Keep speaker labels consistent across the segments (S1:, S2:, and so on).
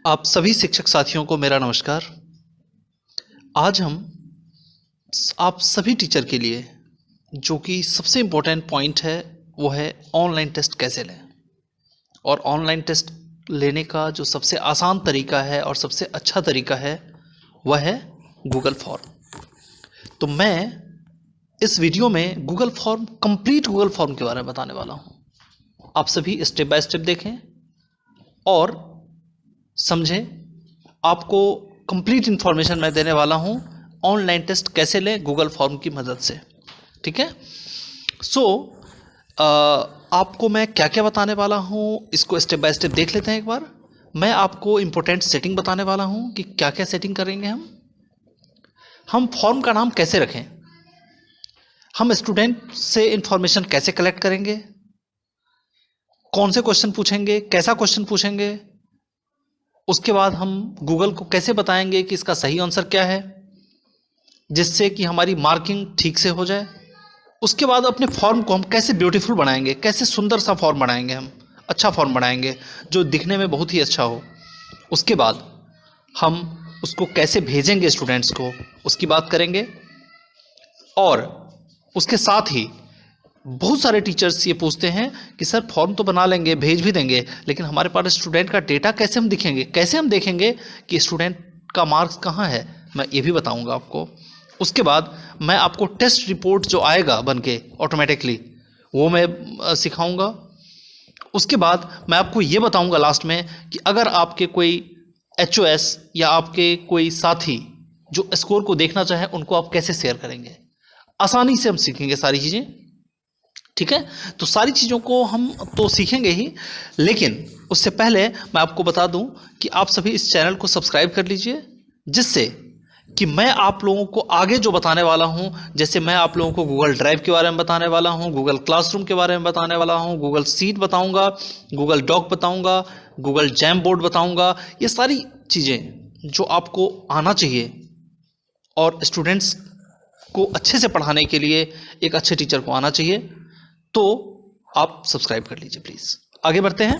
S1: आप सभी शिक्षक साथियों को मेरा नमस्कार। आज हम आप सभी टीचर के लिए जो कि सबसे इम्पोर्टेंट पॉइंट है वो है ऑनलाइन टेस्ट कैसे लें। और ऑनलाइन टेस्ट लेने का जो सबसे आसान तरीका है और सबसे अच्छा तरीका है वह है गूगल फॉर्म। तो मैं इस वीडियो में Google form, complete Google form के बारे में बताने वाला हूँ। आप सभी स्टेप बाय स्टेप देखें और समझें। आपको कंप्लीट इन्फॉर्मेशन मैं देने वाला हूँ ऑनलाइन टेस्ट कैसे लें गूगल फॉर्म की मदद से। ठीक है। आपको मैं क्या क्या बताने वाला हूँ इसको स्टेप बाय स्टेप देख लेते हैं एक बार। मैं आपको इम्पोर्टेंट सेटिंग बताने वाला हूँ कि क्या क्या सेटिंग करेंगे हम फॉर्म का नाम कैसे रखें, हम स्टूडेंट से इंफॉर्मेशन कैसे कलेक्ट करेंगे, कौन से क्वेश्चन पूछेंगे, कैसा क्वेश्चन पूछेंगे, उसके बाद हम गूगल को कैसे बताएंगे कि इसका सही आंसर क्या है जिससे कि हमारी मार्किंग ठीक से हो जाए। उसके बाद अपने फॉर्म को हम कैसे ब्यूटीफुल बनाएंगे, कैसे सुंदर सा फॉर्म बनाएंगे, हम अच्छा फॉर्म बनाएंगे जो दिखने में बहुत ही अच्छा हो। उसके बाद हम उसको कैसे भेजेंगे स्टूडेंट्स को, उसकी बात करेंगे। और उसके साथ ही बहुत सारे टीचर्स ये पूछते हैं कि सर फॉर्म तो बना लेंगे, भेज भी देंगे, लेकिन हमारे पास स्टूडेंट का डेटा कैसे हम दिखेंगे, कैसे हम देखेंगे कि स्टूडेंट का मार्क्स कहाँ है। मैं ये भी बताऊंगा आपको। उसके बाद मैं आपको टेस्ट रिपोर्ट जो आएगा बन के ऑटोमेटिकली वो मैं सिखाऊंगा। उसके बाद मैं आपको ये बताऊंगा लास्ट में कि अगर आपके कोई HOS या आपके कोई साथी जो स्कोर को देखना चाहे उनको आप कैसे शेयर करेंगे। आसानी से हम सीखेंगे सारी चीज़ें। ठीक है। तो सारी चीज़ों को हम तो सीखेंगे ही, लेकिन उससे पहले मैं आपको बता दूं कि आप सभी इस चैनल को सब्सक्राइब कर लीजिए, जिससे कि मैं आप लोगों को आगे जो बताने वाला हूं, जैसे मैं आप लोगों को गूगल ड्राइव के बारे में बताने वाला हूं, गूगल क्लासरूम के बारे में बताने वाला हूं, गूगल सीट बताऊंगा, गूगल डॉक बताऊंगा, गूगल जैम बोर्ड बताऊंगा। ये सारी चीज़ें जो आपको आना चाहिए और स्टूडेंट्स को अच्छे से पढ़ाने के लिए एक अच्छे टीचर को आना चाहिए, तो आप सब्सक्राइब कर लीजिए प्लीज़। आगे बढ़ते हैं।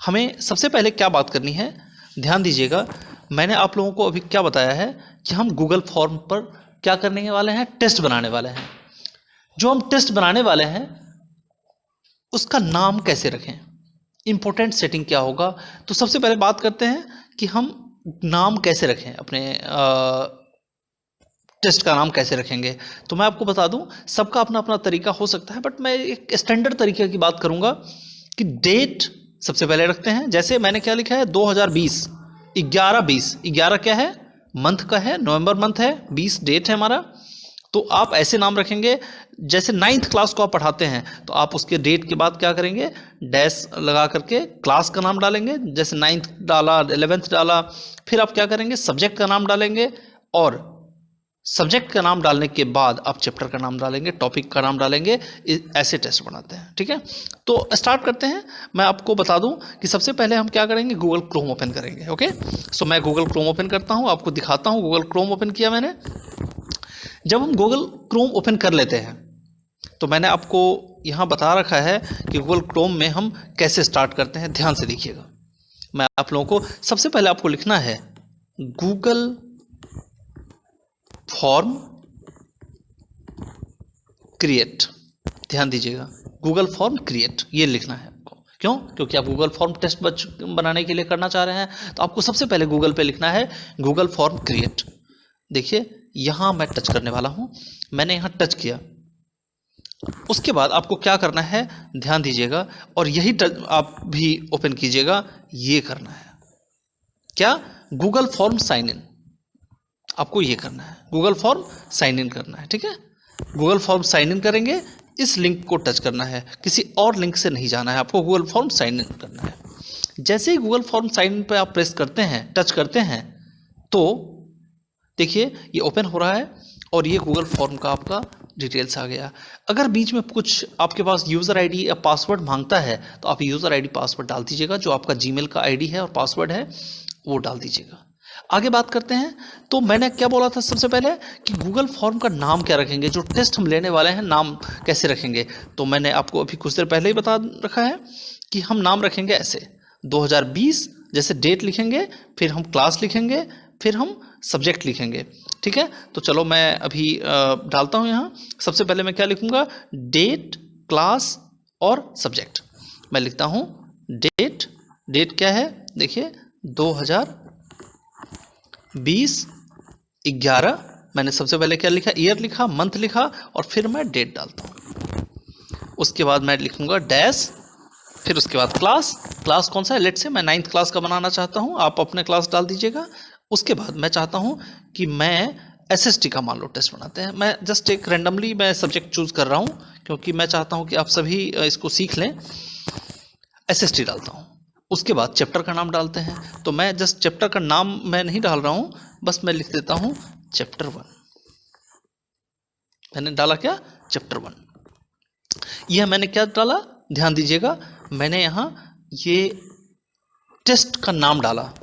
S1: हमें सबसे पहले क्या बात करनी है, ध्यान दीजिएगा। मैंने आप लोगों को अभी क्या बताया है कि हम गूगल फॉर्म पर क्या करने वाले हैं, टेस्ट बनाने वाले हैं। जो हम टेस्ट बनाने वाले हैं उसका नाम कैसे रखें, इंपॉर्टेंट सेटिंग क्या होगा। तो सबसे पहले बात करते हैं कि हम नाम कैसे रखें, अपने टेस्ट का नाम कैसे रखेंगे। तो मैं आपको बता दूं, सबका अपना अपना तरीका हो सकता है, बट मैं एक स्टैंडर्ड तरीके की बात करूंगा कि डेट सबसे पहले रखते हैं। जैसे मैंने क्या लिखा है 2020 11/20, 11 क्या है, मंथ का है, नवंबर मंथ है, 20 डेट है हमारा। तो आप ऐसे नाम रखेंगे। जैसे 9th क्लास को आप पढ़ाते हैं तो आप उसके डेट के बाद क्या करेंगे, डैश लगा करके क्लास का नाम डालेंगे। जैसे 9th डाला, 11th डाला, फिर आप क्या करेंगे, सब्जेक्ट का नाम डालेंगे, और सब्जेक्ट का नाम डालने के बाद आप चैप्टर का नाम डालेंगे, टॉपिक का नाम डालेंगे। ऐसे टेस्ट बनाते हैं। ठीक है। तो स्टार्ट करते हैं। मैं आपको बता दूं कि सबसे पहले हम क्या करेंगे, गूगल क्रोम ओपन करेंगे। ओके। सो मैं गूगल क्रोम ओपन करता हूं, आपको दिखाता हूं। गूगल क्रोम ओपन किया मैंने। जब हम गूगल क्रोम ओपन कर लेते हैं तो मैंने आपको यहाँ बता रखा है कि गूगल क्रोम में हम कैसे स्टार्ट करते हैं। ध्यान से देखिएगा। मैं आप लोगों को सबसे पहले आपको लिखना है गूगल फॉर्म क्रिएट। ध्यान दीजिएगा, गूगल फॉर्म क्रिएट ये लिखना है आपको। क्यों? क्योंकि आप गूगल फॉर्म टेस्ट बनाने के लिए करना चाह रहे हैं, तो आपको सबसे पहले गूगल पे लिखना है गूगल फॉर्म क्रिएट। देखिए यहां मैं टच करने वाला हूं, मैंने यहां टच किया। उसके बाद आपको क्या करना है, ध्यान दीजिएगा, और यही टच आप भी ओपन कीजिएगा। ये करना है क्या, गूगल फॉर्म साइन इन। आपको ये करना है, गूगल फॉर्म साइन इन करना है। ठीक है। गूगल फॉर्म साइन इन करेंगे, इस लिंक को टच करना है, किसी और लिंक से नहीं जाना है, आपको गूगल फॉर्म साइन इन करना है। जैसे ही गूगल फॉर्म साइन इन पर आप प्रेस करते हैं, टच करते हैं, तो देखिए ये ओपन हो रहा है और ये गूगल फॉर्म का आपका डिटेल्स आ गया। अगर बीच में कुछ आपके पास यूज़र आईडी या पासवर्ड मांगता है तो आप यूज़र आईडी पासवर्ड डाल दीजिएगा। जो आपका जीमेल का आईडी है और पासवर्ड है वो डाल दीजिएगा। आगे बात करते हैं। तो मैंने क्या बोला था सबसे पहले कि गूगल फॉर्म का नाम क्या रखेंगे, जो टेस्ट हम लेने वाले हैं नाम कैसे रखेंगे। तो मैंने आपको अभी कुछ देर पहले ही बता रखा है कि हम नाम रखेंगे ऐसे 2020 जैसे डेट लिखेंगे, फिर हम क्लास लिखेंगे, फिर हम सब्जेक्ट लिखेंगे। ठीक है, तो चलो मैं अभी डालता हूँ यहाँ। सबसे पहले मैं क्या लिखूँगा, डेट, क्लास और सब्जेक्ट। मैं लिखता हूँ डेट, डेट क्या है देखिए 2020/11। मैंने सबसे पहले क्या लिखा, ईयर लिखा, मंथ लिखा और फिर मैं डेट डालता हूँ। उसके बाद मैं लिखूँगा डैश, फिर उसके बाद क्लास, क्लास कौन सा है, लेट से मैं 9th क्लास का बनाना चाहता हूँ, आप अपने क्लास डाल दीजिएगा। उसके बाद मैं चाहता हूँ कि मैं SST का मान लो टेस्ट बनाते हैं। मैं जस्ट एक रेंडमली मैं सब्जेक्ट चूज़ कर रहा हूँ क्योंकि मैं चाहता हूँ कि आप सभी इसको सीख लें। SST डालता हूँ। उसके बाद चैप्टर का नाम डालते हैं, तो मैं जस्ट चैप्टर का नाम मैं नहीं डाल रहा हूँ, बस मैं लिख देता हूँ चैप्टर 1। मैंने डाला क्या, चैप्टर 1। यह मैंने क्या डाला, ध्यान दीजिएगा, मैंने यहाँ ये टेस्ट का नाम डाला।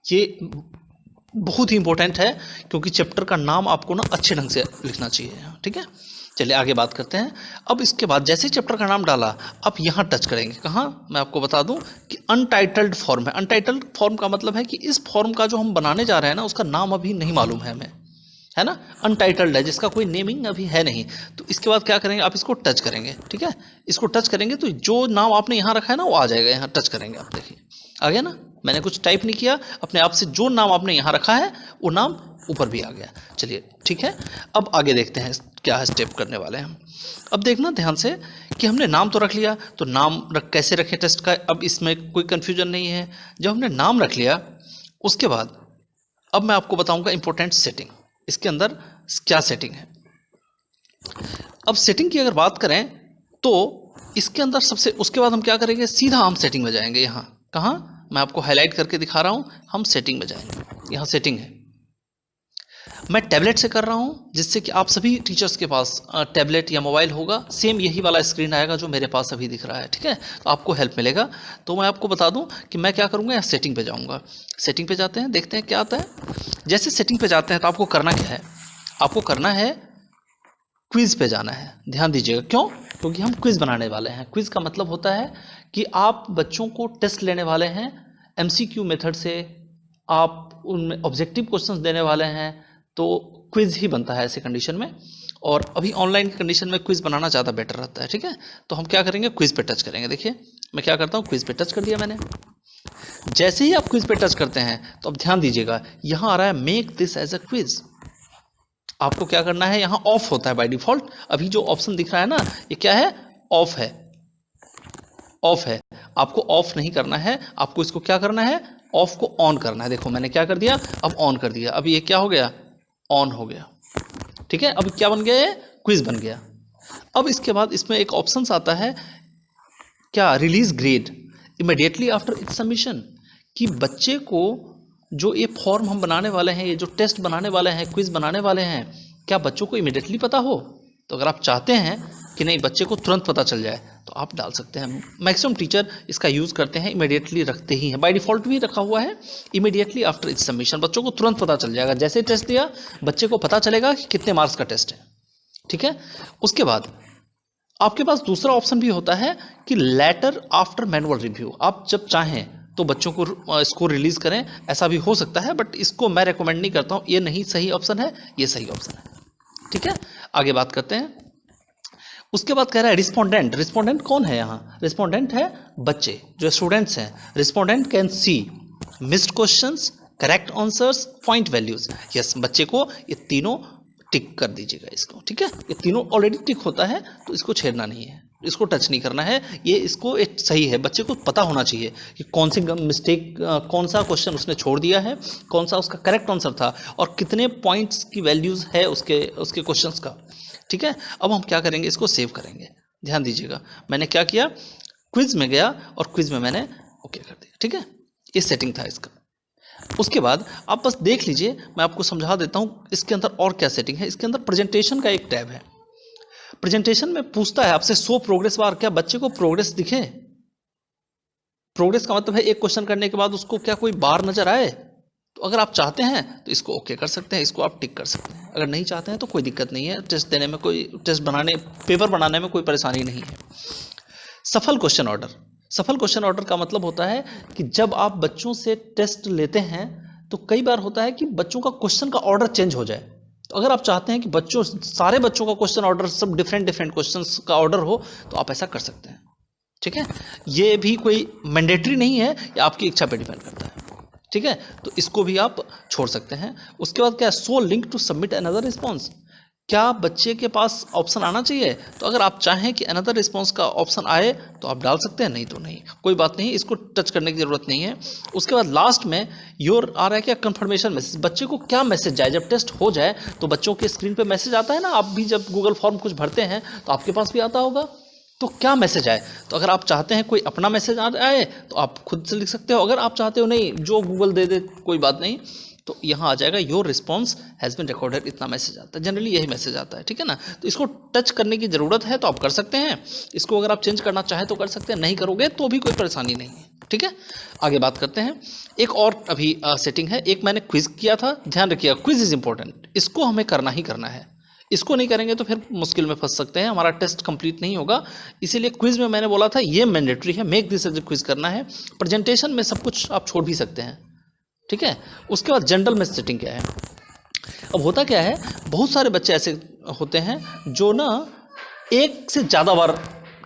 S1: ये बहुत ही इंपॉर्टेंट है क्योंकि चैप्टर का नाम आपको ना अच्छे ढंग से लिखना चाहिए। ठीक है, चलिए आगे बात करते हैं। अब इसके बाद जैसे चैप्टर का नाम डाला, आप यहाँ टच करेंगे कहाँ, मैं आपको बता दूं कि अनटाइटल्ड फॉर्म है। अनटाइटल्ड फॉर्म का मतलब है कि इस फॉर्म का जो हम बनाने जा रहे हैं ना, उसका नाम अभी नहीं मालूम है हमें, है ना, अनटाइटल्ड है, जिसका कोई नेमिंग अभी है नहीं। तो इसके बाद क्या करेंगे, आप इसको टच करेंगे। ठीक है, इसको टच करेंगे तो जो नाम आपने यहाँ रखा है ना वो आ जाएगा। यहाँ टच करेंगे, आप देखिए आ गया ना, मैंने कुछ टाइप नहीं किया, अपने आप से जो नाम आपने यहाँ रखा है वो नाम ऊपर भी आ गया। चलिए ठीक है, अब आगे देखते हैं क्या है स्टेप करने वाले हैं हम। अब देखना ध्यान से कि हमने नाम तो रख लिया, तो नाम कैसे रखें टेस्ट का, अब इसमें कोई कन्फ्यूजन नहीं है। जब हमने नाम रख लिया, उसके बाद अब मैं आपको बताऊंगा इंपॉर्टेंट सेटिंग, इसके अंदर क्या सेटिंग है। अब सेटिंग की अगर बात करें तो इसके अंदर सबसे, उसके बाद हम क्या करेंगे, सीधा हम सेटिंग में जाएंगे। यहाँ कहाँ, मैं आपको हाईलाइट करके दिखा रहा हूँ, हम सेटिंग में जाएंगे। यहाँ सेटिंग है, मैं टैबलेट से कर रहा हूँ, जिससे कि आप सभी टीचर्स के पास टैबलेट या मोबाइल होगा, सेम यही वाला स्क्रीन आएगा जो मेरे पास अभी दिख रहा है। ठीक है, तो आपको हेल्प मिलेगा। तो मैं आपको बता दूं कि मैं क्या करूँगा, यहाँ सेटिंग पे जाऊँगा। सेटिंग पे जाते हैं, देखते हैं क्या आता है। जैसे सेटिंग पे जाते हैं तो आपको करना क्या है, आपको करना है क्विज़ पे जाना है। ध्यान दीजिएगा, क्यों, क्योंकि हम क्विज़ बनाने वाले हैं। क्विज़ का मतलब होता है कि आप बच्चों को टेस्ट लेने वाले हैं, MCQ मेथड से आप उनमें ऑब्जेक्टिव क्वेश्चंस देने वाले हैं, तो क्विज़ ही बनता है ऐसे कंडीशन में। और अभी ऑनलाइन की कंडीशन में क्विज़ बनाना ज़्यादा बेटर रहता है। ठीक है, तो हम क्या करेंगे, क्विज़ पे टच करेंगे। देखिए मैं क्या करता हूँ, क्विज़ पे टच कर दिया मैंने। जैसे ही आप क्विज़ पे टच करते हैं तो अब ध्यान दीजिएगा, यहाँ आ रहा है make this as a quiz. आपको क्या करना है, यहाँ ऑफ होता है बाय डिफॉल्ट। अभी जो ऑप्शन दिख रहा है ना, ये क्या है, ऑफ है, ऑफ है। आपको ऑफ नहीं करना है, आपको इसको क्या करना है, ऑफ को ऑन करना है। देखो मैंने क्या कर दिया, अब ऑन कर दिया, अब ये क्या हो गया, ऑन हो गया। ठीक है, अब क्या बन गया, ये क्विज बन गया। अब इसके बाद इसमें एक ऑप्शन आता है क्या, release grade immediately after it's submission, कि बच्चे को जो ये फॉर्म हम बनाने वाले हैं, ये जो टेस्ट बनाने वाले हैं, क्विज बनाने वाले हैं, क्या बच्चों को इमीडिएटली पता हो। तो अगर आप चाहते हैं कि नहीं बच्चे को तुरंत पता चल जाए तो आप डाल सकते हैं। मैक्सिमम टीचर इसका यूज़ करते हैं, इमीडिएटली रखते ही हैं, बाय डिफ़ॉल्ट भी रखा हुआ है इमीडिएटली आफ्टर इट्स सबमिशन। बच्चों को तुरंत पता चल जाएगा, जैसे टेस्ट दिया बच्चे को पता चलेगा कि कितने मार्क्स का टेस्ट है। ठीक है, उसके बाद आपके पास दूसरा ऑप्शन भी होता है कि लेटर आफ्टर मैनुअल रिव्यू। आप जब चाहें तो बच्चों को स्कोर रिलीज करें, ऐसा भी हो सकता है, बट इसको मैं रेकमेंड नहीं करता हूँ, ये नहीं सही ऑप्शन है, ये सही ऑप्शन है। ठीक है, आगे बात करते हैं। उसके बाद कह रहा है रिस्पोंडेंट। रिस्पोंडेंट कौन है, यहाँ रिस्पोंडेंट है बच्चे जो स्टूडेंट्स हैं। Respondent can see missed questions, correct answers, point values. Yes, बच्चे को ये तीनों टिक कर दीजिएगा इसको। ठीक है, ये तीनों ऑलरेडी टिक होता है, तो इसको छेड़ना नहीं है, इसको टच नहीं करना है। ये इसको एक सही है, बच्चे को पता होना चाहिए कि कौन सी मिस्टेक, कौन सा क्वेश्चन उसने छोड़ दिया है, कौन सा उसका करेक्ट आंसर था, और कितने पॉइंट्स की वैल्यूज है उसके क्वेश्चंस का। ठीक है, अब हम क्या करेंगे, इसको सेव करेंगे। ध्यान दीजिएगा, मैंने क्या किया, क्विज में गया और क्विज में मैंने ओके कर दिया। ठीक है, ये सेटिंग था इसका। उसके बाद आप बस देख लीजिए, मैं आपको समझा देता हूँ इसके अंदर और क्या सेटिंग है। इसके अंदर प्रेजेंटेशन का एक टैब है। प्रेजेंटेशन में पूछता है आपसे शो प्रोग्रेस बार, क्या बच्चे को प्रोग्रेस दिखे। प्रोग्रेस का मतलब है एक क्वेश्चन करने के बाद उसको क्या कोई बार नजर आए। तो अगर आप चाहते हैं तो इसको ओके कर सकते हैं, इसको आप टिक कर सकते हैं। अगर नहीं चाहते हैं तो कोई दिक्कत नहीं है, टेस्ट देने में कोई, टेस्ट बनाने, पेपर बनाने में कोई परेशानी नहीं है। सफल क्वेश्चन ऑर्डर, सफल क्वेश्चन ऑर्डर का मतलब होता है कि जब आप बच्चों से टेस्ट लेते हैं तो कई बार होता है कि बच्चों का क्वेश्चन का ऑर्डर चेंज हो जाए। तो अगर आप चाहते हैं कि सारे बच्चों का क्वेश्चन ऑर्डर सब डिफरेंट डिफरेंट क्वेश्चंस का ऑर्डर हो तो आप ऐसा कर सकते हैं। ठीक है, ये भी कोई मैंडेटरी नहीं है, ये आपकी इच्छा पे डिपेंड करता है। ठीक है, तो इसको भी आप छोड़ सकते हैं। उसके बाद क्या है, so link to submit another response. क्या बच्चे के पास ऑप्शन आना चाहिए? तो अगर आप चाहें कि अनदर रिस्पॉन्स का ऑप्शन आए तो आप डाल सकते हैं, नहीं तो नहीं, कोई बात नहीं, इसको टच करने की जरूरत नहीं है। उसके बाद लास्ट में योर आ रहा है क्या, कंफर्मेशन मैसेज। बच्चे को क्या मैसेज जाए जब टेस्ट हो जाए, तो बच्चों के स्क्रीन पे मैसेज आता है ना, आप भी जब गूगल फॉर्म कुछ भरते हैं तो आपके पास भी आता होगा, तो क्या मैसेज आए। तो अगर आप चाहते हैं कोई अपना मैसेज आए तो आप खुद से लिख सकते हो, अगर आप चाहते हो नहीं जो गूगल दे दे कोई बात नहीं, तो यहाँ आ जाएगा your response has been recorded, इतना मैसेज आता है, जनरली यही मैसेज आता है। ठीक है ना, तो इसको टच करने की ज़रूरत है तो आप कर सकते हैं, इसको अगर आप चेंज करना चाहें तो कर सकते हैं, नहीं करोगे तो भी कोई परेशानी नहीं है। ठीक है, आगे बात करते हैं। एक और अभी सेटिंग है, एक मैंने क्विज किया था, ध्यान रखिएगा क्विज इज़ इंपॉर्टेंट, इसको हमें करना ही करना है, इसको नहीं करेंगे तो फिर मुश्किल में फंस सकते हैं, हमारा टेस्ट कंप्लीट नहीं होगा। इसीलिए क्विज में मैंने बोला था ये मैंडेटरी है, make this as a quiz करना है। प्रेजेंटेशन में सब कुछ आप छोड़ भी सकते हैं। ठीक है, उसके बाद जनरल में सेटिंग क्या है। अब होता क्या है, बहुत सारे बच्चे ऐसे होते हैं जो ना एक से ज़्यादा बार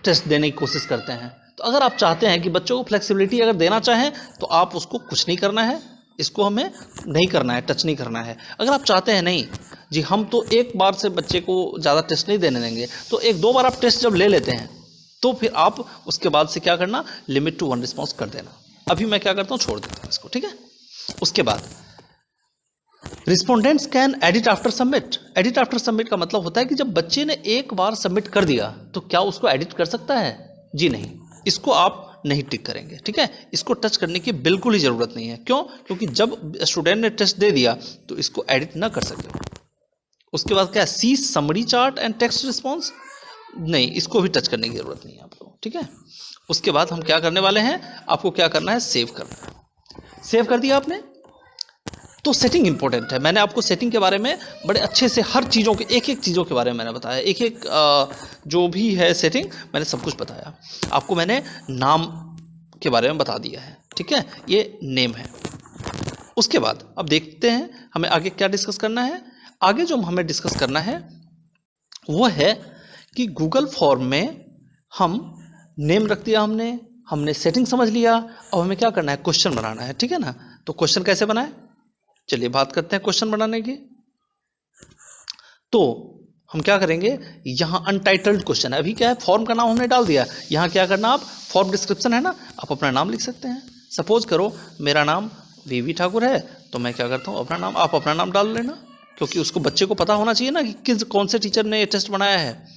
S1: टेस्ट देने की कोशिश करते हैं। तो अगर आप चाहते हैं कि बच्चों को फ्लेक्सिबिलिटी अगर देना चाहें तो आप उसको कुछ नहीं करना है, इसको हमें नहीं करना है, टच नहीं करना है। अगर आप चाहते हैं नहीं जी हम तो एक बार से बच्चे को ज़्यादा टेस्ट नहीं देने देंगे, तो एक दो बार आप टेस्ट जब ले लेते हैं तो फिर आप उसके बाद से क्या करना, लिमिट टू 1 रिस्पॉन्स कर देना। अभी मैं क्या करता हूँ, छोड़ देता हूँ इसको। ठीक है, उसके बाद respondents can edit after submit. Edit after submit का मतलब होता है कि जब बच्चे ने एक बार सबमिट कर दिया तो क्या उसको एडिट कर सकता है? जी नहीं, इसको आप नहीं टिक करेंगे। ठीक है, इसको टच करने की बिल्कुल ही ज़रूरत नहीं है। क्यों? क्योंकि जब स्टूडेंट ने टेस्ट दे दिया तो इसको एडिट ना कर सके। उसके बाद क्या है, C summary chart and text response, नहीं इसको भी टच करने की ज़रूरत नहीं है आपको। ठीक है, उसके बाद हम क्या करने वाले हैं, आपको क्या करना है, सेव करना है। सेव कर दिया आपने तो सेटिंग इंपॉर्टेंट है। मैंने आपको सेटिंग के बारे में बड़े अच्छे से हर चीज़ों के एक एक चीज़ों के बारे में मैंने बताया, एक एक जो भी है सेटिंग मैंने सब कुछ बताया आपको। मैंने नाम के बारे में बता दिया है। ठीक है, ये नेम है। उसके बाद अब देखते हैं हमें आगे क्या डिस्कस करना है। आगे जो हमें डिस्कस करना है वो है कि गूगल फॉर्म में हम नेम रख दिया, हमने सेटिंग समझ लिया, अब हमें क्या करना है, क्वेश्चन बनाना है। ठीक है ना, तो क्वेश्चन कैसे बनाए, चलिए बात करते हैं क्वेश्चन बनाने की। तो हम क्या करेंगे, यहाँ अनटाइटल्ड क्वेश्चन है, अभी क्या है फॉर्म का नाम हमने डाल दिया, यहाँ क्या करना, आप फॉर्म डिस्क्रिप्शन है ना, आप अपना नाम लिख सकते हैं। सपोज करो मेरा नाम वीवी ठाकुर है, तो मैं क्या करता हूँ अपना नाम, आप अपना नाम डाल लेना, क्योंकि उसको बच्चे को पता होना चाहिए ना कि कौन से टीचर ने ये टेस्ट बनाया है।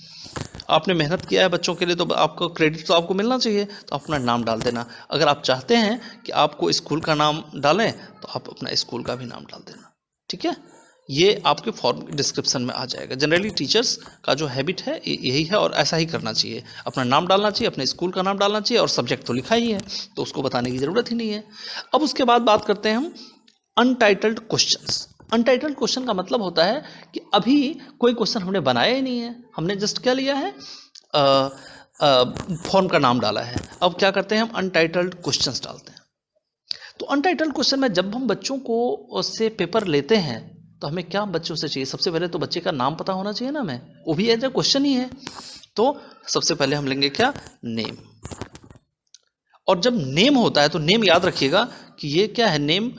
S1: आपने मेहनत किया है बच्चों के लिए तो आपको क्रेडिट तो आपको मिलना चाहिए, तो अपना नाम डाल देना। अगर आप चाहते हैं कि आपको स्कूल का नाम डालें तो आप अपना स्कूल का भी नाम डाल देना। ठीक है, ये आपके फॉर्म डिस्क्रिप्शन में आ जाएगा। जनरली टीचर्स का जो हैबिट है यही है और ऐसा ही करना चाहिए, अपना नाम डालना चाहिए, अपने स्कूल का नाम डालना चाहिए, और सब्जेक्ट तो लिखा ही है तो उसको बताने की ज़रूरत ही नहीं है। अब उसके बाद बात करते हैं हम अनटाइटल्ड क्वेश्चंस। अनटाइटल्ड क्वेश्चन का मतलब होता है कि अभी कोई क्वेश्चन हमने बनाया ही नहीं है, हमने जस्ट क्या लिया है, फॉर्म का नाम डाला है। अब क्या करते हैं, हम अनटाइटल्ड क्वेश्चंस डालते हैं। तो अनटाइटल्ड क्वेश्चन में जब हम बच्चों को से पेपर लेते हैं तो हमें क्या बच्चों से चाहिए, सबसे पहले तो बच्चे का नाम पता होना चाहिए ना, हमें वो भी एज ए क्वेश्चन ही है। तो सबसे पहले हम लेंगे क्या, नेम। और जब नेम होता है तो नेम याद रखिएगा कि ये क्या है, नेम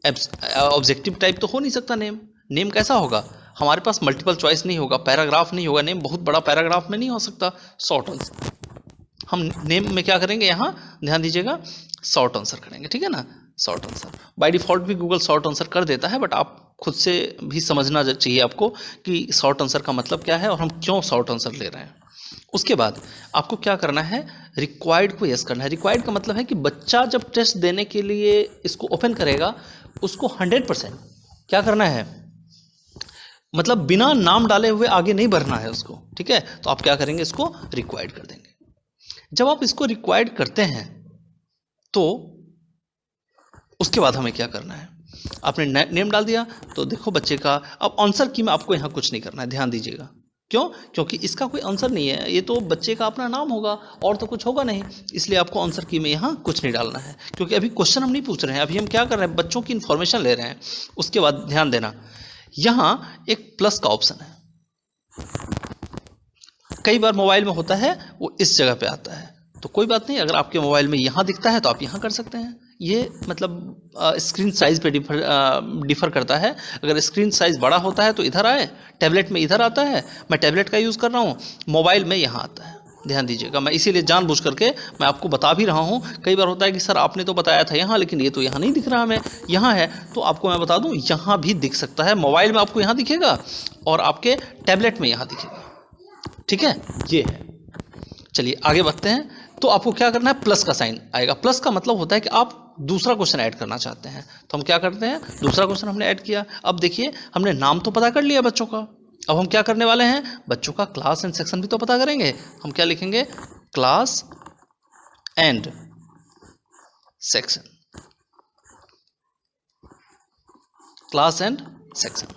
S1: ऑब्जेक्टिव टाइप तो हो नहीं सकता। नेम कैसा होगा, हमारे पास मल्टीपल चॉइस नहीं होगा, पैराग्राफ नहीं होगा, नेम बहुत बड़ा पैराग्राफ में नहीं हो सकता, शॉर्ट आंसर। हम नेम में क्या करेंगे, यहाँ ध्यान दीजिएगा, शॉर्ट आंसर करेंगे। ठीक है ना, शॉर्ट आंसर बाय डिफ़ॉल्ट भी गूगल शॉर्ट आंसर कर देता है, बट आप खुद से भी समझना चाहिए आपको कि शॉर्ट आंसर का मतलब क्या है और हम क्यों शॉर्ट आंसर ले रहे हैं। उसके बाद आपको क्या करना है, रिक्वायर्ड को यस करना है। रिक्वायर्ड का मतलब है कि बच्चा जब टेस्ट देने के लिए इसको ओपन करेगा उसको 100% क्या करना है, मतलब बिना नाम डाले हुए आगे नहीं बढ़ना है उसको। ठीक है, तो आप क्या करेंगे, इसको रिक्वायर्ड कर देंगे। जब आप इसको रिक्वायर्ड करते हैं तो उसके बाद हमें क्या करना है, आपने नेम डाल दिया तो देखो बच्चे का, अब आंसर की में आपको यहाँ कुछ नहीं करना है, ध्यान दीजिएगा, क्यों? क्योंकि इसका कोई आंसर नहीं है, ये तो बच्चे का अपना नाम होगा और तो कुछ होगा नहीं, इसलिए आपको आंसर की में यहाँ कुछ नहीं डालना है, क्योंकि अभी क्वेश्चन हम नहीं पूछ रहे हैं, अभी हम क्या कर रहे हैं, बच्चों की इन्फॉर्मेशन ले रहे हैं। उसके बाद ध्यान देना, यहाँ एक प्लस का ऑप्शन है, कई बार मोबाइल में होता है वो इस जगह पे आता है, तो कोई बात नहीं, अगर आपके मोबाइल में यहाँ दिखता है तो आप यहाँ कर सकते हैं। ये मतलब स्क्रीन साइज पे डिफर करता है, अगर स्क्रीन साइज बड़ा होता है तो इधर आए, टैबलेट में इधर आता है, मैं टैबलेट का यूज़ कर रहा हूँ, मोबाइल में यहाँ आता है। ध्यान दीजिएगा, मैं इसीलिए जानबूझ करके मैं आपको बता भी रहा हूँ। कई बार होता है कि सर आपने तो बताया था यहाँ, लेकिन ये तो यहाँ नहीं दिख रहा हमें, यहाँ है, तो आपको मैं बता दूँ यहाँ भी दिख सकता है, मोबाइल में आपको यहाँ दिखेगा और आपके टैबलेट में यहाँ दिखेगा। ठीक है, ये है। चलिए आगे बढ़ते हैं। तो आपको क्या करना है, प्लस का साइन आएगा, प्लस का मतलब होता है कि आप दूसरा क्वेश्चन ऐड करना चाहते हैं, तो हम क्या करते हैं, दूसरा क्वेश्चन हमने ऐड किया। अब देखिए हमने नाम तो पता कर लिया बच्चों का, अब हम क्या करने वाले हैं, बच्चों का क्लास एंड सेक्शन भी तो पता करेंगे। हम क्या लिखेंगे, class and section, class and section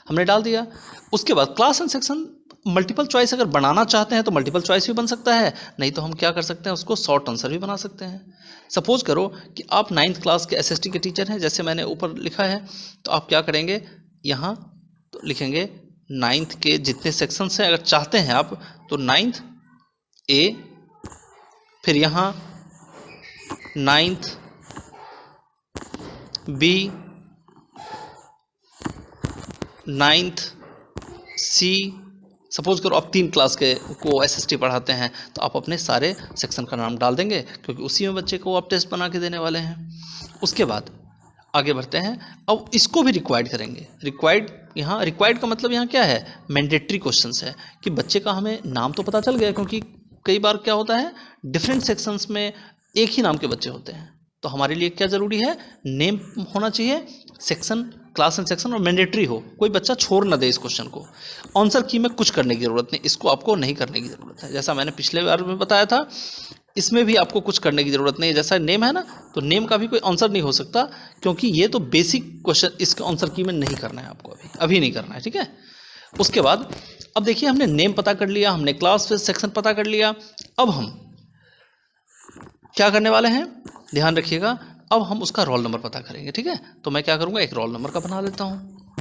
S1: हमने डाल दिया। उसके बाद class and section multiple choice अगर बनाना चाहते हैं तो मल्टीपल चॉइस भी बन सकता है, नहीं तो हम क्या कर सकते हैं, उसको शॉर्ट आंसर भी बना सकते हैं। सपोज करो कि आप 9th क्लास के एसएसटी के टीचर हैं, जैसे मैंने ऊपर लिखा है, तो आप क्या करेंगे, यहाँ तो लिखेंगे 9th के जितने सेक्शंस हैं, अगर चाहते हैं आप तो 9th ए, फिर यहाँ 9th बी, 9th सी। सपोज करो आप 3 क्लास के को एसएसटी पढ़ाते हैं, तो आप अपने सारे सेक्शन का नाम डाल देंगे, क्योंकि उसी में बच्चे को आप टेस्ट बना के देने वाले हैं। उसके बाद आगे बढ़ते हैं, अब इसको भी रिक्वायर्ड करेंगे। रिक्वायर्ड, यहाँ रिक्वायर्ड का मतलब यहाँ क्या है, मैंडेटरी क्वेश्चंस है, कि बच्चे का हमें नाम तो पता चल गया, क्योंकि कई बार क्या होता है, डिफरेंट सेक्शंस में एक ही नाम के बच्चे होते हैं, तो हमारे लिए क्या ज़रूरी है, नेम होना चाहिए, सेक्शन, क्लास एंड सेक्शन, और मैंडेटरी हो, कोई बच्चा छोड़ ना दे इस क्वेश्चन को। आंसर की में कुछ करने की ज़रूरत नहीं, इसको आपको नहीं करने की ज़रूरत है, जैसा मैंने पिछले बार में बताया था, इसमें भी आपको कुछ करने की ज़रूरत नहीं है। जैसा नेम है ना, तो नेम का भी कोई आंसर नहीं हो सकता, क्योंकि ये तो बेसिक क्वेश्चन, इसका आंसर की में नहीं करना है आपको, अभी नहीं करना है, ठीक है। उसके बाद अब देखिए हमने नेम पता कर लिया, हमने क्लास सेक्शन पता कर लिया, अब हम क्या करने वाले हैं, ध्यान रखिएगा, अब हम उसका रोल नंबर पता करेंगे, ठीक है। तो मैं क्या करूँगा, एक रोल नंबर का बना लेता हूँ।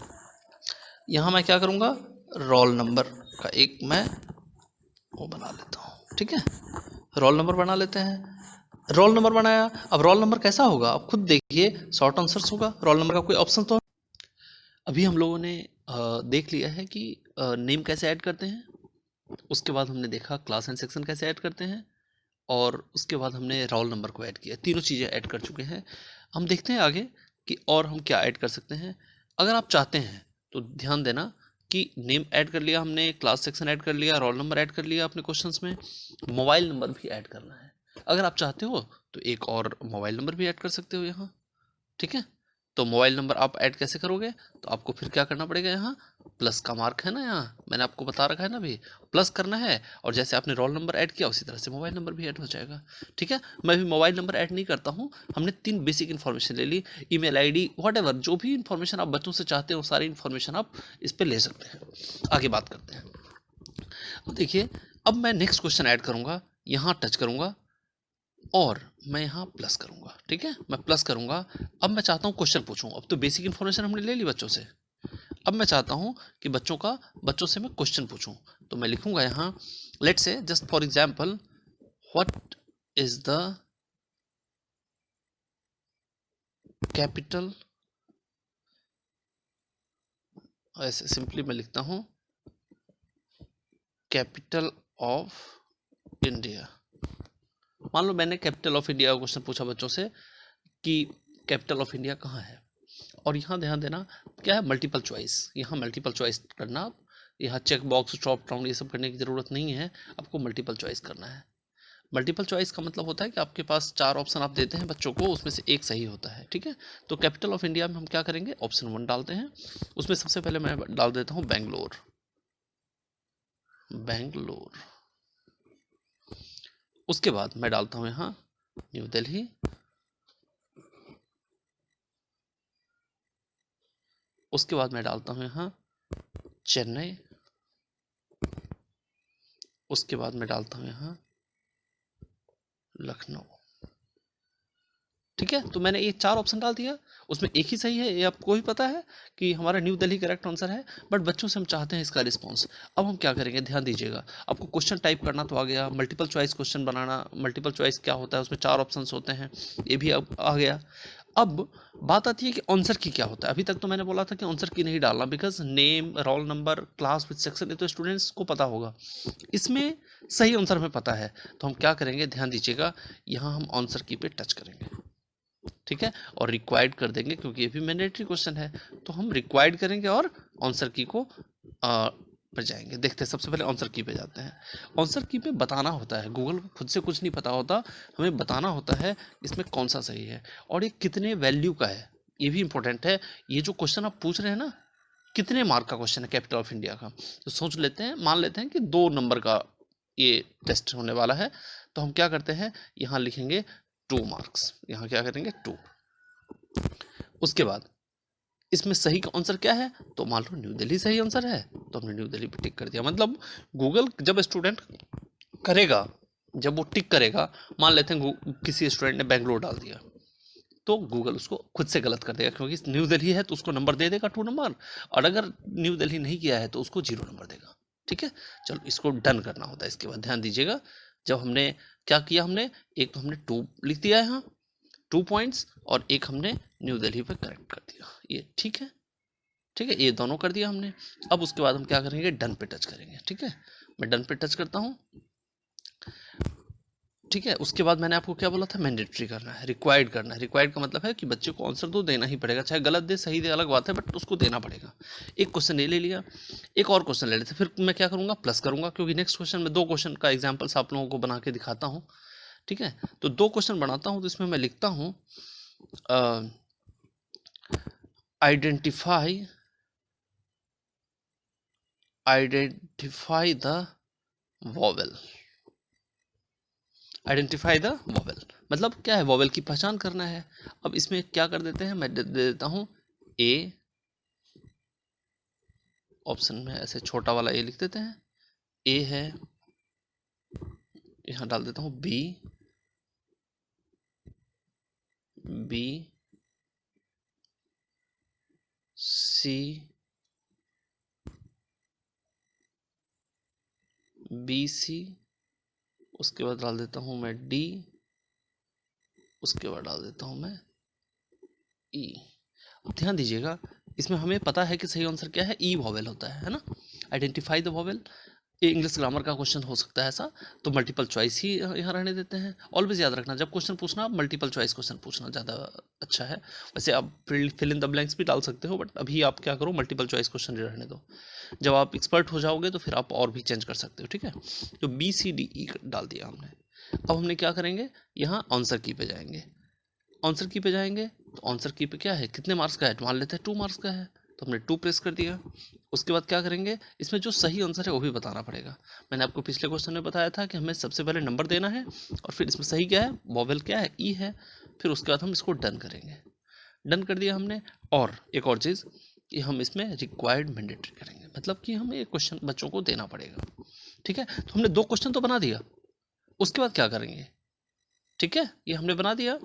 S1: यहाँ मैं क्या करूँगा, रोल नंबर का एक मैं वो बना लेता हूँ, ठीक है। रोल नंबर बना लेते हैं, रोल नंबर बनाया। अब रोल नंबर कैसा होगा, आप खुद देखिए, शॉर्ट आंसर्स होगा, रोल नंबर का कोई ऑप्शन तो। अभी हम लोगों ने देख लिया है कि नेम कैसे ऐड करते हैं, उसके बाद हमने देखा क्लास एंड सेक्शन कैसे ऐड करते हैं, और उसके बाद हमने रोल नंबर को ऐड किया, तीनों चीज़ें ऐड कर चुके हैं। हम देखते हैं आगे कि और हम क्या ऐड कर सकते हैं। अगर आप चाहते हैं तो ध्यान देना कि नेम ऐड कर लिया हमने, क्लास सेक्शन ऐड कर लिया, रोल नंबर ऐड कर लिया अपने क्वेश्चंस में, मोबाइल नंबर भी ऐड करना है। अगर आप चाहते हो तो एक और मोबाइल नंबर भी ऐड कर सकते हो यहाँ, ठीक है। तो मोबाइल नंबर आप ऐड कैसे करोगे, तो आपको फिर क्या करना पड़ेगा, यहाँ प्लस का मार्क है ना, यहाँ मैंने आपको बता रखा है ना, भी प्लस करना है, और जैसे आपने रोल नंबर ऐड किया उसी तरह से मोबाइल नंबर भी ऐड हो जाएगा, ठीक है। मैं भी मोबाइल नंबर ऐड नहीं करता हूँ, हमने 3 बेसिक इन्फॉर्मेशन ले ली, ईमेल आईडी, व्हाटएवर, जो भी इन्फॉर्मेशन आप बच्चों से चाहते हो सारी इन्फॉर्मेशन आप इस पर ले सकते हैं। आगे बात करते हैं, तो देखिए अब मैं नेक्स्ट क्वेश्चन ऐड करूँगा, यहाँ टच करूँगा और मैं यहाँ प्लस करूँगा, ठीक है, मैं प्लस करूँगा। अब मैं चाहता हूँ क्वेश्चन पूछूँ, अब तो बेसिक इन्फॉर्मेशन हमने ले ली बच्चों से, अब मैं चाहता हूँ कि बच्चों से मैं क्वेश्चन पूछूँ, तो मैं लिखूँगा यहाँ, let's say just for example, what is the capital, ऐसे सिंपली मैं लिखता हूँ, कैपिटल ऑफ इंडिया। मान लो मैंने कैपिटल ऑफ इंडिया का क्वेश्चन पूछा बच्चों से कि कैपिटल ऑफ इंडिया कहाँ है, और यहाँ ध्यान देना क्या है, मल्टीपल चॉइस, यहाँ मल्टीपल चॉइस करना, यहाँ चेक बॉक्स, ड्रॉप डाउन, ये सब करने की ज़रूरत नहीं है, आपको मल्टीपल चॉइस करना है। मल्टीपल चॉइस का मतलब होता है कि आपके पास 4 ऑप्शन आप देते हैं बच्चों को, उसमें से एक सही होता है, ठीक है। तो कैपिटल ऑफ इंडिया में हम क्या करेंगे, ऑप्शन 1 डालते हैं, उसमें सबसे पहले मैं डाल देता हूँ बेंगलोर, बेंगलोर। उसके बाद मैं डालता हूँ यहाँ न्यू दिल्ली, उसके बाद मैं डालता हूँ यहाँ चेन्नई, उसके बाद मैं डालता हूँ यहाँ लखनऊ। ठीक है, तो मैंने ये 4 ऑप्शन डाल दिया, उसमें एक ही सही है, ये आपको भी पता है कि हमारा न्यू दिल्ली करेक्ट आंसर है, बट बच्चों से हम चाहते हैं इसका रिस्पॉन्स। अब हम क्या करेंगे, ध्यान दीजिएगा, आपको क्वेश्चन टाइप करना तो आ गया, मल्टीपल चॉइस क्वेश्चन बनाना, मल्टीपल चॉइस क्या होता है, उसमें 4 ऑप्शंस होते हैं, ये भी अब आ गया। अब बात आती है कि आंसर की क्या होता है। अभी तक तो मैंने बोला था कि आंसर की नहीं डालना, because name, roll number, class with section ये तो स्टूडेंट्स को पता होगा, इसमें सही आंसर हमें पता है। तो हम क्या करेंगे, ध्यान दीजिएगा, यहाँ हम आंसर की पे टच करेंगे, ठीक है, और रिक्वायर्ड कर देंगे क्योंकि ये भी मैंडेटरी क्वेश्चन है, तो हम रिक्वायर्ड करेंगे और आंसर की को पर जाएंगे। देखते हैं, सबसे पहले आंसर की पे जाते हैं। आंसर की पे बताना होता है, गूगल को खुद से कुछ नहीं पता होता, हमें बताना होता है इसमें कौन सा सही है और ये कितने वैल्यू का है, ये भी इंपॉर्टेंट है। ये जो क्वेश्चन आप पूछ रहे हैं ना, कितने मार्क का क्वेश्चन है कैपिटल ऑफ इंडिया का, तो सोच लेते हैं, मान लेते हैं कि 2 नंबर का ये टेस्ट होने वाला है, तो हम क्या करते हैं, यहाँ लिखेंगे 2 मार्क्स, यहाँ क्या करेंगे 2। उसके बाद इसमें सही का आंसर क्या है, तो मान लो न्यू दिल्ली सही आंसर है, तो हमने न्यू दिल्ली पे टिक कर दिया। मतलब गूगल जब स्टूडेंट करेगा, जब वो टिक करेगा, मान लेते हैं किसी स्टूडेंट ने बेंगलोर डाल दिया, तो गूगल उसको खुद से गलत कर देगा, क्योंकि न्यू दिल्ली है तो उसको नंबर दे देगा 2 नंबर, और अगर न्यू दिल्ली नहीं किया है तो उसको 0 नंबर देगा। ठीक है, चलो इसको डन करना होता है। इसके बाद ध्यान दीजिएगा, जब हमने क्या किया, हमने एक तो हमने 2 लिख दिया है यहाँ, 2 पॉइंट्स, और एक हमने न्यू दिल्ली पे करेक्ट कर दिया, ये ठीक है। ठीक है, ये दोनों कर दिया हमने। अब उसके बाद हम क्या करेंगे, डन पे टच करेंगे। ठीक है, मैं डन पे टच करता हूँ। ठीक है, उसके बाद मैंने आपको क्या बोला था, मैंडेटरी करना है, रिक्वायर्ड करना है। रिक्वायर्ड का मतलब है कि बच्चे को आंसर तो देना ही पड़ेगा, चाहे गलत दे सही दे अलग बात है, बट उसको देना पड़ेगा। एक क्वेश्चन ये ले लिया, एक और क्वेश्चन ले लेते, फिर मैं क्या करूँगा, प्लस करूँगा, क्योंकि नेक्स्ट क्वेश्चन में 2 क्वेश्चन का एग्जाम्पल्स आप लोगों को बना के दिखाता हूँ। ठीक है, तो 2 क्वेश्चन बनाता हूँ, तो इसमें मैं लिखता हूँ identify the vowel. Identify the vowel मतलब क्या है, वॉवेल की पहचान करना है। अब इसमें क्या कर देते हैं, मैं दे देता हूँ ए, ऑप्शन में ऐसे छोटा वाला ए लिख देते हैं, ए है, यहाँ डाल देता हूँ B, B C, B C, उसके बाद डाल देता हूँ मैं डी, उसके बाद डाल देता हूँ मैं ई। ध्यान दीजिएगा, इसमें हमें पता है कि सही आंसर क्या है, ई वॉवेल होता है ना। आइडेंटिफाई द वॉवेल, ये इंग्लिश ग्रामर का क्वेश्चन हो सकता है ऐसा, तो मल्टीपल चॉइस ही यहाँ रहने देते हैं। ऑलवेज याद रखना, जब क्वेश्चन पूछना, आप मल्टीपल चॉइस क्वेश्चन पूछना ज़्यादा अच्छा है। वैसे आप फिल इन द ब्लैंक्स भी डाल सकते हो, बट अभी आप क्या करो, मल्टीपल चॉइस क्वेश्चन रहने दो। जब आप एक्सपर्ट हो जाओगे तो फिर आप और भी चेंज कर सकते हो। ठीक है, तो बी सी डी ई डाल दिया हमने। अब हमने क्या करेंगे, यहाँ आंसर की पे जाएंगे। आंसर की पे जाएंगे तो आंसर की पे क्या है, कितने मार्क्स का है, मान लेते हैं 2 मार्क्स का है, तो हमने 2 प्रेस कर दिया। उसके बाद क्या करेंगे, इसमें जो सही आंसर है वो भी बताना पड़ेगा। मैंने आपको पिछले क्वेश्चन में बताया था कि हमें सबसे पहले नंबर देना है, और फिर इसमें सही क्या है, वॉवेल क्या है, ई है। फिर उसके बाद हम इसको डन करेंगे। डन कर दिया हमने। और एक और चीज़ कि हम इसमें रिक्वायर्ड मैंडेटरी करेंगे, मतलब कि हमें एक क्वेश्चन बच्चों को देना पड़ेगा। ठीक है, तो हमने 2 क्वेश्चन तो बना दिया। उसके बाद क्या करेंगे, ठीक है, ये हमने बना दिया।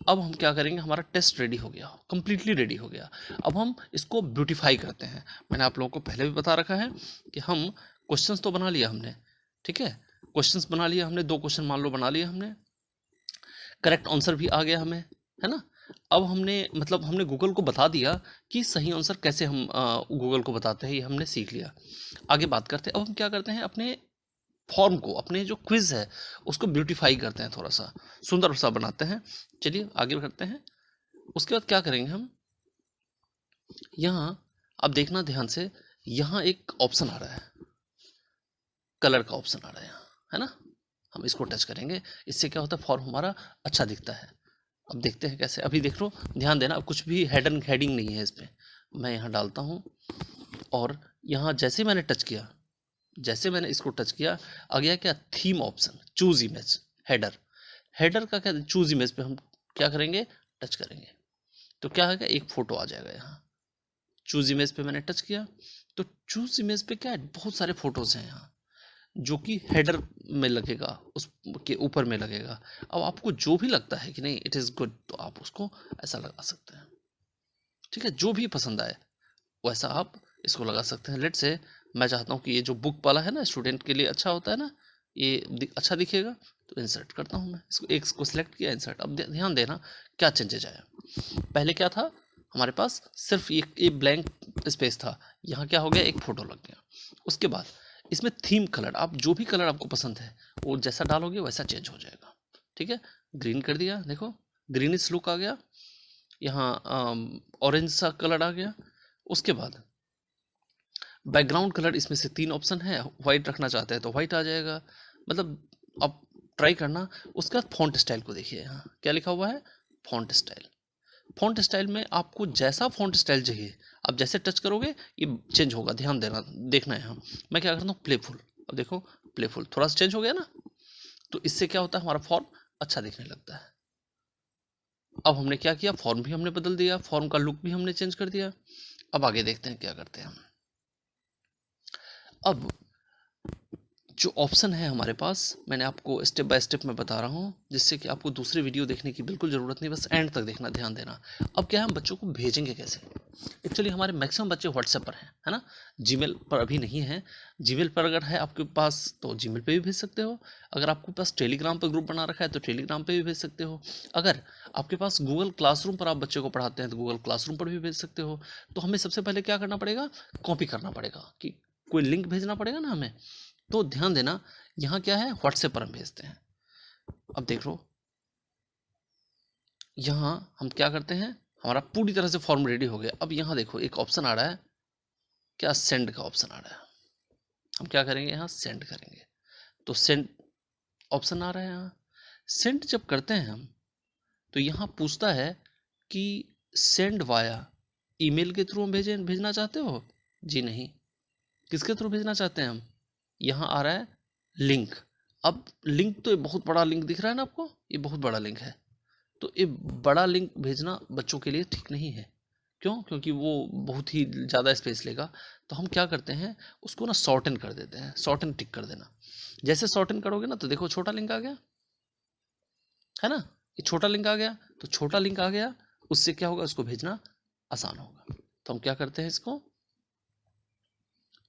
S1: अब हम क्या करेंगे, हमारा टेस्ट रेडी हो गया, कंप्लीटली रेडी हो गया। अब हम इसको ब्यूटीफाई करते हैं। मैंने आप लोगों को पहले भी बता रखा है कि हम क्वेश्चंस तो बना लिया हमने, ठीक है, क्वेश्चंस बना लिया हमने, 2 क्वेश्चन मान लो बना लिया हमने, करेक्ट आंसर भी आ गया हमें, है ना। अब हमने मतलब हमने गूगल को बता दिया कि सही आंसर कैसे हम गूगल को बताते हैं, ये हमने सीख लिया। आगे बात करते हैं, अब हम क्या करते हैं, अपने फॉर्म को, अपने जो क्विज है उसको ब्यूटीफाई करते हैं, थोड़ा सा सुंदर सा बनाते हैं। चलिए आगे करते हैं। उसके बाद क्या करेंगे हम, यहाँ अब देखना ध्यान से, यहाँ एक ऑप्शन आ रहा है, कलर का ऑप्शन आ रहा है यहाँ, है ना। हम इसको टच करेंगे, इससे क्या होता है, फॉर्म हमारा अच्छा दिखता है। अब देखते हैं कैसे, अभी देख लो, ध्यान देना, अब कुछ भी हेडिंग नहीं है इसमें। मैं यहाँ डालता हूँ, और यहाँ जैसे मैंने टच किया, जैसे मैंने इसको टच किया, आ गया क्या, theme option, choose image, header. Header का क्या, चूज इमेज पे हम क्या करेंगे, टच करेंगे, तो क्या है, एक फोटो आ जाएगा यहाँ। चूज इमेज पे मैंने टच किया, तो चूज इमेज पे क्या है, बहुत सारे फोटोज हैं यहाँ। जो कि हेडर में लगेगा, उसके ऊपर में लगेगा। अब आपको जो भी लगता है कि नहीं इट इज़ गुड, तो आप उसको ऐसा लगा सकते हैं, ठीक है, जो भी पसंद आए वैसा आप इसको लगा सकते हैं। लेट से मैं चाहता हूँ कि ये जो बुक वाला है ना, स्टूडेंट के लिए अच्छा होता है ना, ये अच्छा दिखेगा, तो इंसर्ट करता हूँ मैं इसको, एक को सिलेक्ट किया, इंसर्ट। अब ध्यान देना क्या चेंजेज आया। पहले क्या था हमारे पास, सिर्फ ये ब्लैंक स्पेस था, यहाँ क्या हो गया, एक फोटो लग गया। उसके बाद इसमें थीम कलर, आप जो भी कलर आपको पसंद है वो जैसा डालोगे वैसा चेंज हो जाएगा, ठीक है। ग्रीन कर दिया, देखो ग्रीनिश लुक आ गया, यहाँ ऑरेंज सा कलर आ गया। उसके बाद बैकग्राउंड कलर, इसमें से 3 ऑप्शन है, वाइट रखना चाहते हैं तो वाइट आ जाएगा, मतलब आप ट्राई करना। उसके बाद फॉन्ट स्टाइल को देखिए, यहाँ क्या लिखा हुआ है, फॉन्ट स्टाइल। फॉन्ट स्टाइल में आपको जैसा फॉन्ट स्टाइल चाहिए, आप जैसे टच करोगे ये चेंज होगा, ध्यान देना, देखना है। यहाँ मैं क्या करता हूँ, प्लेफुल, अब देखो प्लेफुल थोड़ा सा चेंज हो गया ना, तो इससे क्या होता है, हमारा फॉर्म अच्छा दिखने लगता है। अब हमने क्या किया, फॉर्म भी हमने बदल दिया, फॉर्म का लुक भी हमने चेंज कर दिया। अब आगे देखते हैं क्या करते हैं हम। अब जो ऑप्शन है हमारे पास, मैंने आपको स्टेप बाय स्टेप में बता रहा हूँ, जिससे कि आपको दूसरे वीडियो देखने की बिल्कुल ज़रूरत नहीं, बस एंड तक देखना, ध्यान देना। अब क्या है, हम बच्चों को भेजेंगे कैसे। एक्चुअली हमारे मैक्सिमम बच्चे व्हाट्सएप पर हैं, है ना, जीमेल पर अभी नहीं है। जीमेल पर अगर है आपके पास तो जीमेल पे भी भेज सकते हो, अगर आपके पास टेलीग्राम पर ग्रुप बना रखा है तो टेलीग्राम पे भी भेज सकते हो, अगर आपके पास गूगल क्लासरूम पर आप बच्चे को पढ़ाते हैं तो गूगल क्लासरूम पर भी भेज सकते हो। तो हमें सबसे पहले क्या करना पड़ेगा, कॉपी करना पड़ेगा, कि कोई लिंक भेजना पड़ेगा ना हमें। तो ध्यान देना, यहाँ क्या है, व्हाट्सएप पर हम भेजते हैं। अब देख लो, यहाँ हम क्या करते हैं, हमारा पूरी तरह से फॉर्म रेडी हो गया। अब यहाँ देखो एक ऑप्शन आ रहा है, क्या, सेंड का ऑप्शन आ रहा है। हम क्या करेंगे, यहाँ सेंड करेंगे, तो सेंड ऑप्शन आ रहा है। यहाँ सेंड जब करते हैं हम, तो यहाँ पूछता है कि सेंड वाया ईमेल के थ्रू हम भेजना चाहते हो, जी नहीं। किसके थ्रू भेजना चाहते हैं हम, यहाँ आ रहा है लिंक। अब लिंक तो ये बहुत बड़ा लिंक दिख रहा है ना आपको, ये बहुत बड़ा लिंक है, तो ये बड़ा लिंक भेजना बच्चों के लिए ठीक नहीं है। क्यों, क्योंकि वो बहुत ही ज़्यादा स्पेस लेगा। तो हम क्या करते हैं, उसको ना शॉर्टन कर देते हैं, शॉर्टन टिक कर देना। जैसे शॉर्टन करोगे ना, तो देखो छोटा लिंक आ गया, है ना, ये छोटा लिंक आ गया, तो छोटा लिंक आ गया, उससे क्या होगा, उसको भेजना आसान होगा। तो हम क्या करते हैं,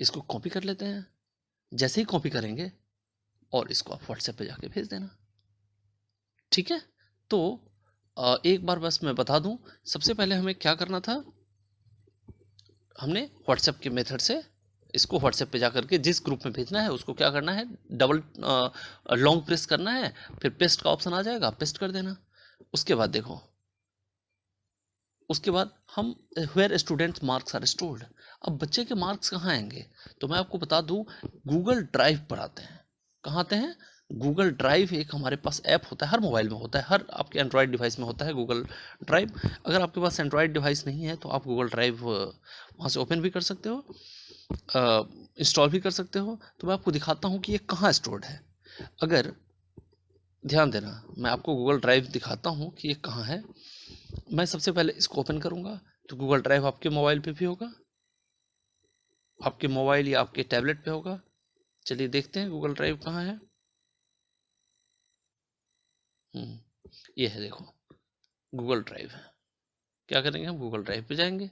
S1: इसको कॉपी कर लेते हैं। जैसे ही कॉपी करेंगे और इसको आप व्हाट्सएप पे जाके भेज देना, ठीक है। तो एक बार बस मैं बता दूं, सबसे पहले हमें क्या करना था, हमने व्हाट्सएप के मेथड से इसको व्हाट्सएप पे जाकर के जिस ग्रुप में भेजना है उसको क्या करना है, डबल लॉन्ग प्रेस करना है, फिर पेस्ट का ऑप्शन आ जाएगा, पेस्ट कर देना। उसके बाद देखो, उसके बाद हम where students marks are stored. अब बच्चे के मार्क्स कहाँ आएंगे, तो मैं आपको बता दूं, गूगल ड्राइव पर आते हैं। कहाँ आते हैं, गूगल ड्राइव एक हमारे पास ऐप होता है, हर मोबाइल में होता है, हर आपके एंड्रॉयड डिवाइस में होता है गूगल ड्राइव। अगर आपके पास एंड्रॉयड डिवाइस नहीं है तो आप गूगल ड्राइव वहाँ से ओपन भी कर सकते हो, इंस्टॉल भी कर सकते हो। तो मैं आपको दिखाता हूँ कि ये कहाँ स्टोर्ड है। अगर ध्यान देना, मैं आपको गूगल ड्राइव दिखाता हूँ कि ये कहाँ है। मैं सबसे पहले इसको ओपन करूँगा, तो गूगल ड्राइव आपके मोबाइल पे भी होगा, आपके मोबाइल या आपके टैबलेट पे होगा। चलिए देखते हैं गूगल ड्राइव कहाँ है। ये है, देखो गूगल ड्राइव है। क्या करेंगे, हम गूगल ड्राइव पे जाएंगे,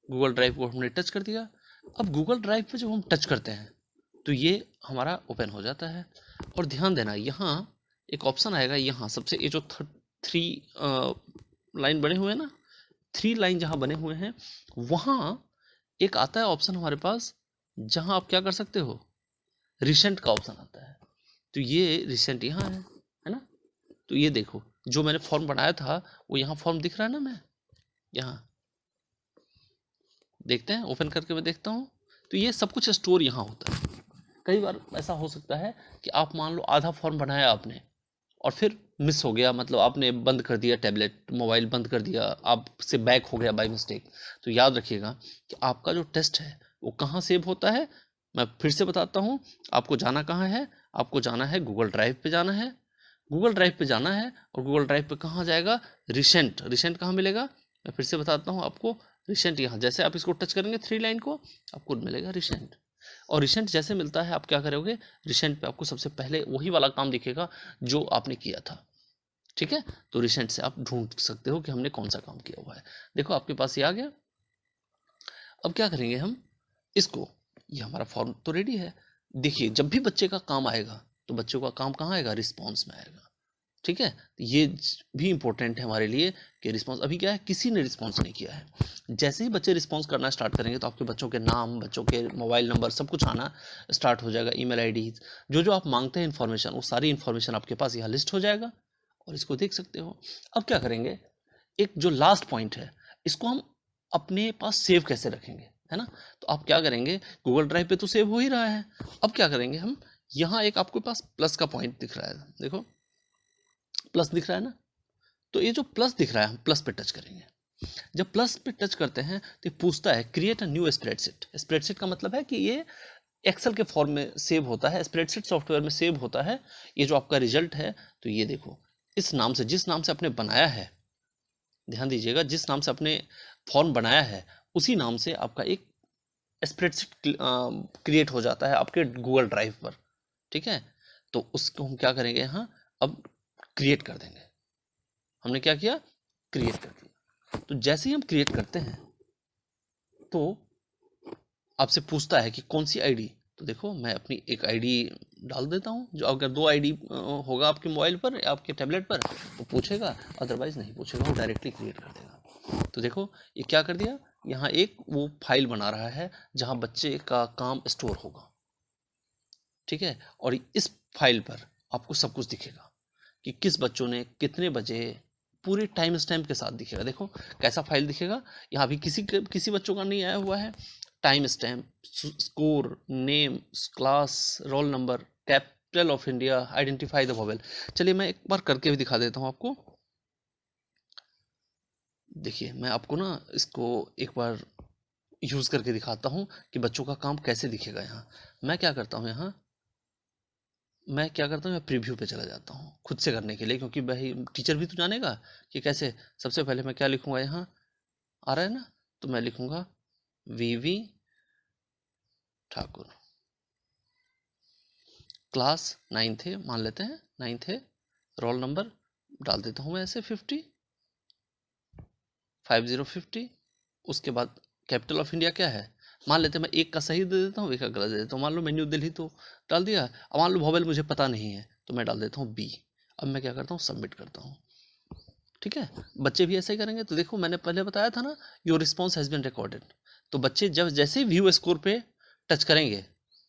S1: गूगल ड्राइव को हमने टच कर दिया। अब गूगल ड्राइव पे जब हम टच करते हैं तो ये हमारा ओपन हो जाता है। और ध्यान देना, यहाँ एक ऑप्शन आएगा, यहाँ सबसे ये जो 3 लाइन बने हुए हैं ना, 3 लाइन जहाँ बने हुए हैं, वहाँ एक आता है ऑप्शन हमारे पास, जहाँ आप क्या कर सकते हो, रिसेंट का ऑप्शन आता है। तो ये रिसेंट यहाँ है ना। तो ये देखो, जो मैंने फॉर्म बनाया था वो यहाँ फॉर्म दिख रहा है ना, मैं यहाँ देखते हैं, ओपन करके मैं देखता हूँ, तो ये सब कुछ स्टोर यहाँ होता है। कई बार ऐसा हो सकता है कि आप मान लो आधा फॉर्म बनाया आपने और फिर मिस हो गया, मतलब आपने बंद कर दिया, टैबलेट मोबाइल बंद कर दिया, आपसे बैक हो गया बाय मिस्टेक। तो याद रखिएगा कि आपका जो टेस्ट है वो कहाँ सेव होता है। मैं फिर से बताता हूँ, आपको जाना कहाँ है, आपको जाना है गूगल ड्राइव पे जाना है, गूगल ड्राइव पे जाना है, और गूगल ड्राइव पे कहाँ जाएगा, रिसेंट। रिसेंट कहाँ मिलेगा, मैं फिर से बताता हूँ आपको, रिसेंट यहाँ जैसे आप इसको टच करेंगे 3 लाइन को, आपको मिलेगा रिसेंट।
S2: और रिसेंट जैसे मिलता है आप क्या करोगे, रिसेंट पे आपको सबसे पहले वही वाला काम दिखेगा जो आपने किया था। ठीक है, तो रिसेंट से आप ढूंढ सकते हो कि हमने कौन सा काम किया हुआ है। देखो आपके पास ये आ गया। अब क्या करेंगे हम इसको, ये हमारा फॉर्म तो रेडी है। देखिए जब भी बच्चे का काम आएगा तो बच्चों का काम कहाँ आएगा, रिस्पॉन्स में आएगा। ठीक है, तो ये भी इंपॉर्टेंट है हमारे लिए कि रिस्पॉन्स, अभी क्या है किसी ने रिस्पॉन्स नहीं किया है। जैसे ही बच्चे रिस्पॉन्स करना स्टार्ट करेंगे तो आपके बच्चों के नाम, बच्चों के मोबाइल नंबर सब कुछ आना स्टार्ट हो जाएगा, ईमेल आईडी, जो जो आप मांगते हैं इन्फॉर्मेशन, वो सारी इन्फॉर्मेशन आपके पास यहाँ लिस्ट हो जाएगा और इसको देख सकते हो। अब क्या करेंगे, एक जो लास्ट पॉइंट है इसको हम अपने पास सेव कैसे रखेंगे, है ना। तो आप क्या करेंगे, गूगल ड्राइव पे तो सेव हो ही रहा है। अब क्या करेंगे हम, यहाँ एक आपके पास प्लस का पॉइंट दिख रहा है, देखो प्लस दिख रहा है ना। तो ये जो प्लस दिख रहा है हम प्लस पे टच करेंगे। जब प्लस पे टच करते हैं तो ये पूछता है create a new spreadsheet. Spreadsheet का मतलब है कि ये एक्सेल के फॉर्म में सेव होता है, स्प्रेडशीट सॉफ्टवेयर में सेव होता है। ये जो आपका रिजल्ट है, तो ये देखो इस नाम से, जिस नाम से आपने बनाया है, ध्यान दीजिएगा, जिस नाम से आपने फॉर्म बनाया है उसी नाम से आपका एक स्प्रेडशीट क्रिएट हो जाता है आपके गूगल ड्राइव पर। ठीक है, तो उसको हम क्या करेंगे यहाँ, अब क्रिएट कर देंगे। हमने क्या किया, क्रिएट कर दिया। तो जैसे ही हम क्रिएट करते हैं तो आपसे पूछता है कि कौन सी आईडी। तो देखो मैं अपनी एक आईडी डाल देता हूँ, जो अगर दो आईडी होगा आपके मोबाइल पर या आपके टैबलेट पर वो पूछेगा, अदरवाइज नहीं पूछेगा, वो डायरेक्टली क्रिएट कर देगा। तो देखो ये क्या कर दिया, यहाँ एक वो फाइल बना रहा है जहाँ बच्चे का काम स्टोर होगा। ठीक है, और इस फाइल पर आपको सब कुछ दिखेगा कि किस बच्चों ने कितने बजे, पूरे टाइम स्टैम्प के साथ दिखेगा। देखो कैसा फाइल दिखेगा, यहाँ अभी किसी बच्चों का नहीं आया हुआ है। Time stamp, score, name, class, roll number, capital of India, identify the vowel. चलिए मैं एक बार करके भी दिखा देता हूँ आपको। देखिए मैं आपको ना इसको एक बार यूज़ करके दिखाता हूँ कि बच्चों का काम कैसे दिखेगा। यहाँ मैं क्या करता हूँ, यहाँ मैं क्या करता हूँ, मैं प्रीव्यू पे चला जाता हूँ खुद से करने के लिए, क्योंकि भाई टीचर भी तो जानेगा कि कैसे। सबसे पहले मैं क्या लिखूँगा, यहाँ आ रहा है ना, तो मैं लिखूँगा वीवी ठाकुर, क्लास 9th है, मान लेते हैं 9th है, रोल नंबर डाल देता हूँ मैं ऐसे 50, उसके बाद कैपिटल ऑफ इंडिया क्या है, मान लेते हैं मैं एक का सही दे देता हूँ, एक का गलत दे देता हूँ। मान लो न्यू दिल्ली तो डाल दिया। अब मान लो वोवेल मुझे पता नहीं है तो मैं डाल देता हूँ बी। अब मैं क्या करता हूँ, सबमिट करता हूँ। ठीक है, बच्चे भी ऐसा ही करेंगे। तो देखो मैंने पहले बताया था ना, your response has been recorded. तो बच्चे जब जैसे व्यू स्कोर पे टच करेंगे,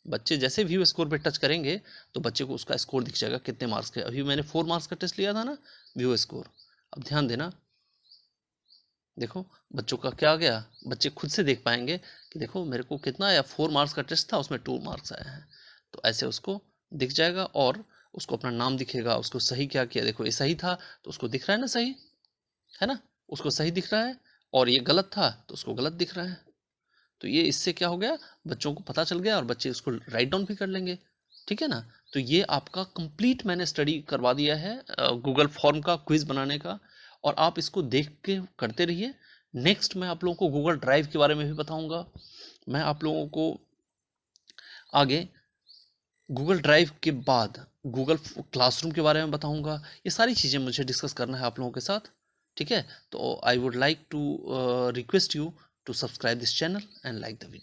S2: बच्चे जैसे व्यू स्कोर पे टच करेंगे तो बच्चे को उसका स्कोर दिख जाएगा कितने मार्क्स के। अभी मैंने 4 मार्क्स का टेस्ट लिया था ना, व्यू स्कोर। अब ध्यान देना, देखो बच्चों का क्या आ गया, बच्चे खुद से देख पाएंगे कि देखो मेरे को कितना आया, 4 मार्क्स का टेस्ट था उसमें 2 मार्क्स आए हैं। तो ऐसे उसको दिख जाएगा और उसको अपना नाम दिखेगा, उसको सही क्या किया, देखो ये सही था तो उसको दिख रहा है ना सही, है ना, उसको सही दिख रहा है। और ये गलत था तो उसको गलत दिख रहा है। तो ये इससे क्या हो गया, बच्चों को पता चल गया और बच्चे उसको राइट डाउन भी कर लेंगे। ठीक है ना। तो ये आपका कंप्लीट मैंने स्टडी करवा दिया है गूगल फॉर्म का क्विज बनाने का, और आप इसको देख के करते रहिए। नेक्स्ट मैं आप लोगों को गूगल ड्राइव के बारे में भी बताऊंगा। मैं आप लोगों को आगे गूगल ड्राइव के बाद गूगल क्लासरूम के बारे में बताऊंगा। ये सारी चीज़ें मुझे डिस्कस करना है आप लोगों के साथ। ठीक है, तो I would like to request you to subscribe this channel and like the video.